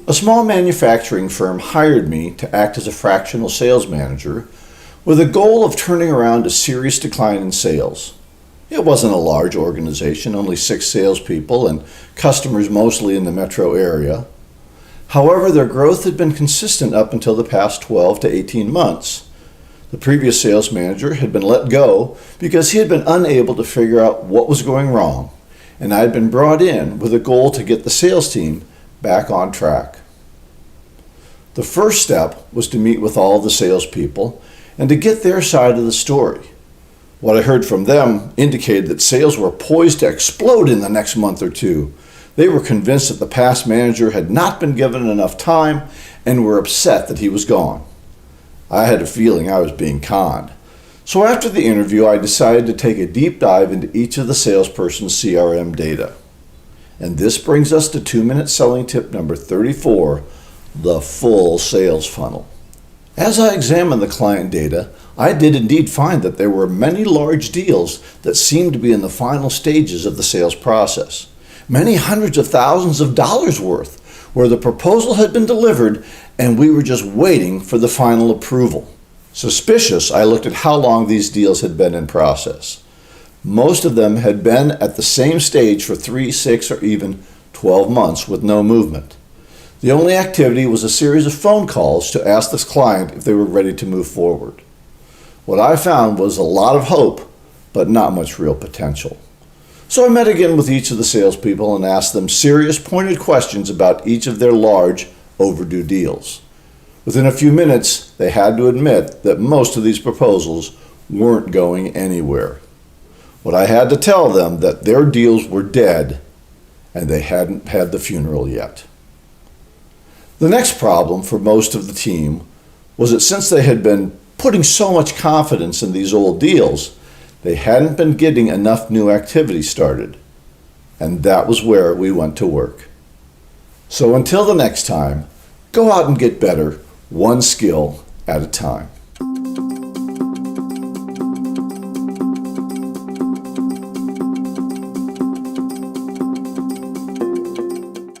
A small manufacturing firm hired me to act as a fractional sales manager with a goal of turning around a serious decline in sales. It wasn't a large organization, only 6 salespeople and customers mostly in the metro area. However, their growth had been consistent up until the past 12 to 18 months. The previous sales manager had been let go because he had been unable to figure out what was going wrong, and I had been brought in with a goal to get the sales team back on track. The first step was to meet with all the salespeople and to get their side of the story. What I heard from them indicated that sales were poised to explode in the next month or two. They were convinced that the past manager had not been given enough time and were upset that he was gone. I had a feeling I was being conned. So after the interview, I decided to take a deep dive into each of the salesperson's CRM data. And this brings us to 2-minute selling tip number 34, the full sales funnel. As I examined the client data, I did indeed find that there were many large deals that seemed to be in the final stages of the sales process. Many hundreds of thousands of dollars worth, where the proposal had been delivered and we were just waiting for the final approval. Suspicious, I looked at how long these deals had been in process. Most of them had been at the same stage for 3, 6, or even 12 months with no movement. The only activity was a series of phone calls to ask this client if they were ready to move forward. What I found was a lot of hope, but not much real potential. So I met again with each of the salespeople and asked them serious, pointed questions about each of their large, overdue deals. Within a few minutes, they had to admit that most of these proposals weren't going anywhere. What I had to tell them that their deals were dead and they hadn't had the funeral yet. The next problem for most of the team was that since they had been putting so much confidence in these old deals, they hadn't been getting enough new activity started. And that was where we went to work. So until the next time, go out and get better, one skill at a time.